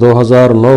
2009